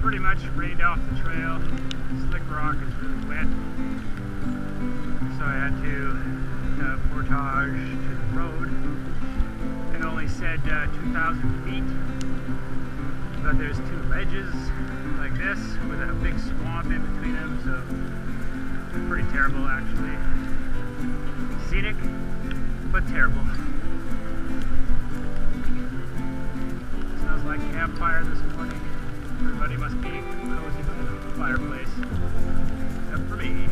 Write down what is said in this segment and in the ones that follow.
pretty much rained off the trail. Slick rock is really wet, so I had to portage to the road. It only said 2,000 feet, but there's two ledges like this with a big swamp in between them, so it's pretty terrible actually. Scenic, but terrible. Smells like campfire this morning. Everybody must be cozy by the fireplace, except for me.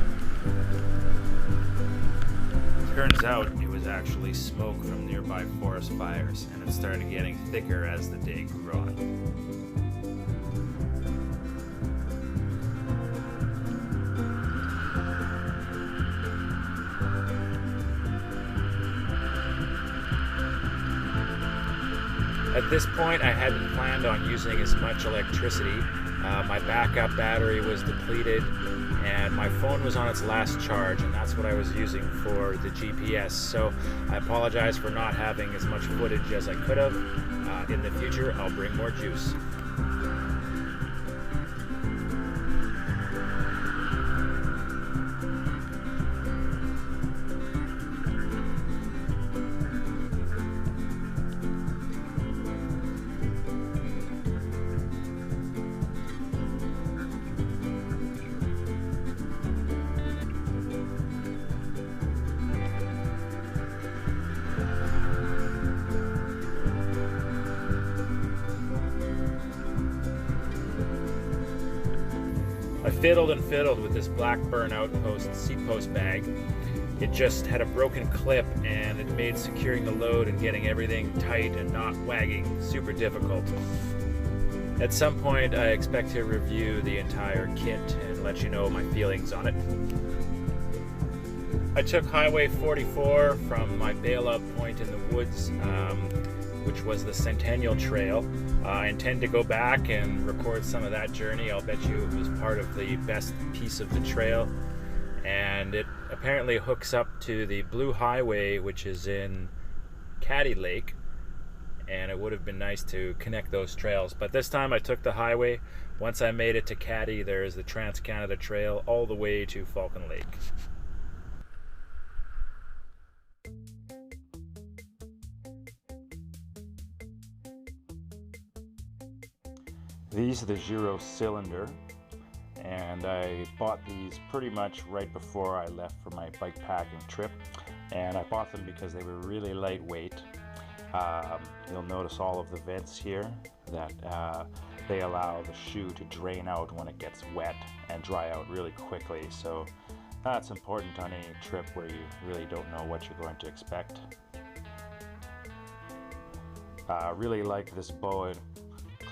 Turns out it was actually smoke from nearby forest fires, and it started getting thicker as the day grew on. At this point, I hadn't planned on using as much electricity. My backup battery was depleted, and my phone was on its last charge, and that's what I was using for the GPS. So I apologize for not having as much footage as I could have. In the future, I'll bring more juice. I fiddled and fiddled with this Blackburn Outpost seat post bag. It just had a broken clip, and it made securing the load and getting everything tight and not wagging super difficult. At some point, I expect to review the entire kit and let you know my feelings on it. I took Highway 44 from my bail-out point in the woods, which was the Centennial Trail. I intend to go back and record some of that journey. I'll bet you it was part of the best piece of the trail. And it apparently hooks up to the Blue Highway, which is in Caddy Lake. And it would have been nice to connect those trails. But this time I took the highway. Once I made it to Caddy, there's the Trans-Canada Trail all the way to Falcon Lake. These are the Giro Cylinder, and I bought these pretty much right before I left for my bikepacking trip, and I bought them because they were really lightweight. You'll notice all of the vents here that they allow the shoe to drain out when it gets wet and dry out really quickly, so that's important on any trip where you really don't know what you're going to expect. Really like this boa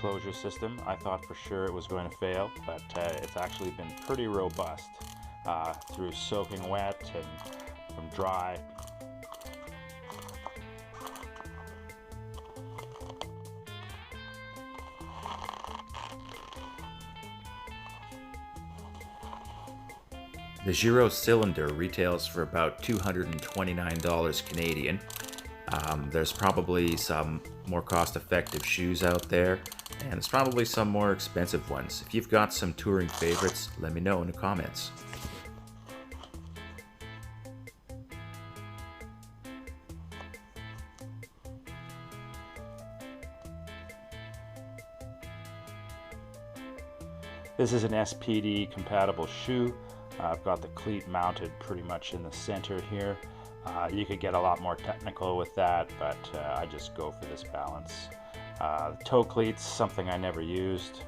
closure system. I thought for sure it was going to fail, but it's actually been pretty robust through soaking wet and from dry. The Giro Cylinder retails for about $229 Canadian. There's probably some more cost-effective shoes out there, and there's probably some more expensive ones. If you've got some touring favorites, let me know in the comments. This is an SPD compatible shoe. I've got the cleat mounted pretty much in the center here. You could get a lot more technical with that, but I just go for this balance. Toe cleats, something I never used,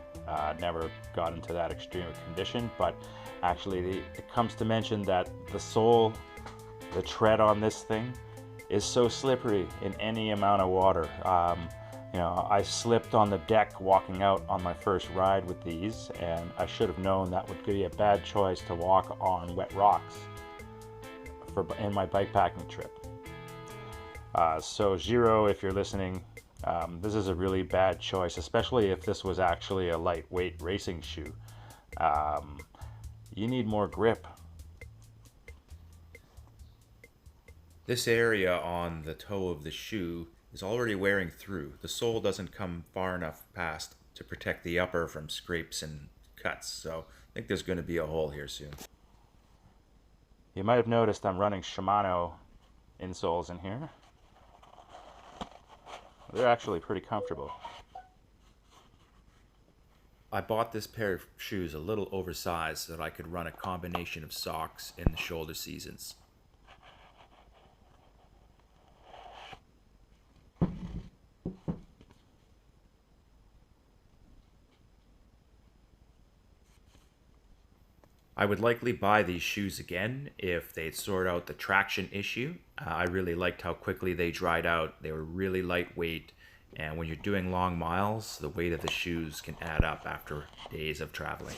never got into that extreme condition, but actually it comes to mention that the sole, the tread on this thing is so slippery in any amount of water. You know, I slipped on the deck walking out on my first ride with these, and I should have known that would be a bad choice to walk on wet rocks in my bikepacking trip. So Giro, if you're listening, this is a really bad choice, especially if this was actually a lightweight racing shoe. You need more grip. This area on the toe of the shoe is already wearing through. The sole doesn't come far enough past to protect the upper from scrapes and cuts. So I think there's going to be a hole here soon. You might have noticed I'm running Shimano insoles in here. They're actually pretty comfortable. I bought this pair of shoes a little oversized so that I could run a combination of socks in the shoulder seasons. I would likely buy these shoes again if they'd sort out the traction issue. I really liked how quickly they dried out. They were really lightweight, and when you're doing long miles, the weight of the shoes can add up after days of traveling.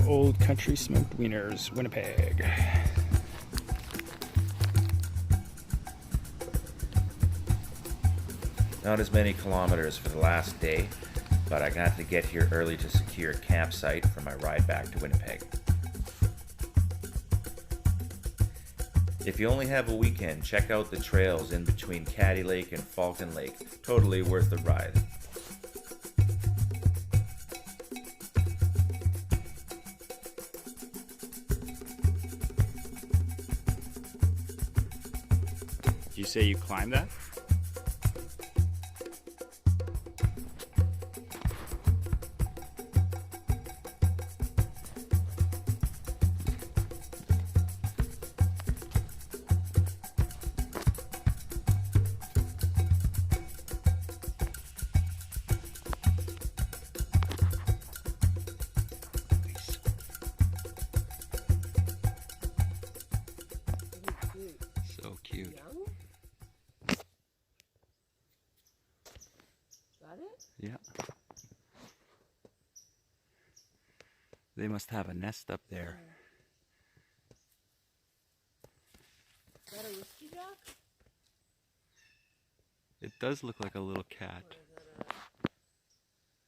Old Country Smoked Wieners, Winnipeg. Not as many kilometers for the last day, but I got to get here early to secure a campsite for my ride back to Winnipeg. If you only have a weekend, check out the trails in between Caddy Lake and Falcon Lake. Totally worth the ride. Did you say you climbed that? So cute. Yeah. They must have a nest up there. Is that a whiskey jack? It does look like a little cat.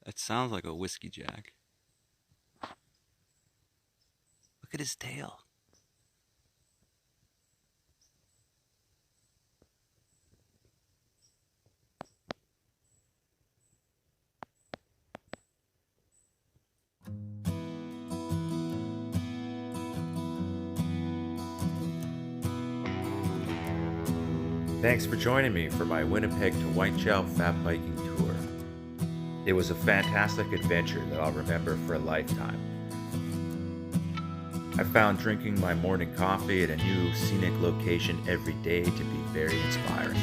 It sounds like a whiskey jack. Look at his tail. Thanks for joining me for my Winnipeg to Whiteshell fat biking tour. It was a fantastic adventure that I'll remember for a lifetime. I found drinking my morning coffee at a new scenic location every day to be very inspiring.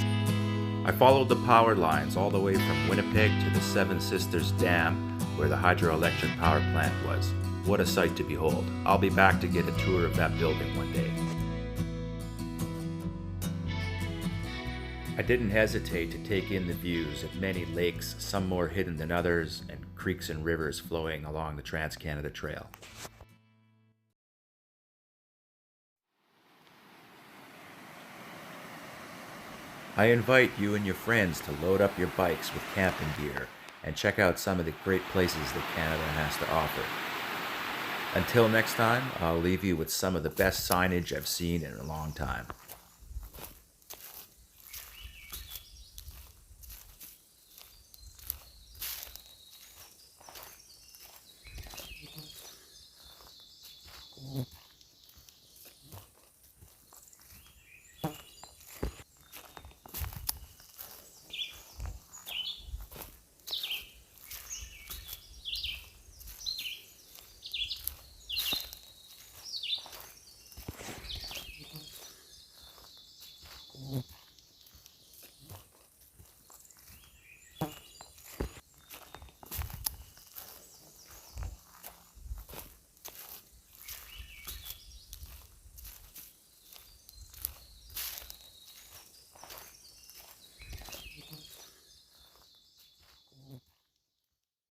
I followed the power lines all the way from Winnipeg to the Seven Sisters Dam where the hydroelectric power plant was. What a sight to behold. I'll be back to get a tour of that building one day. I didn't hesitate to take in the views of many lakes, some more hidden than others, and creeks and rivers flowing along the Trans-Canada Trail. I invite you and your friends to load up your bikes with camping gear and check out some of the great places that Canada has to offer. Until next time, I'll leave you with some of the best signage I've seen in a long time.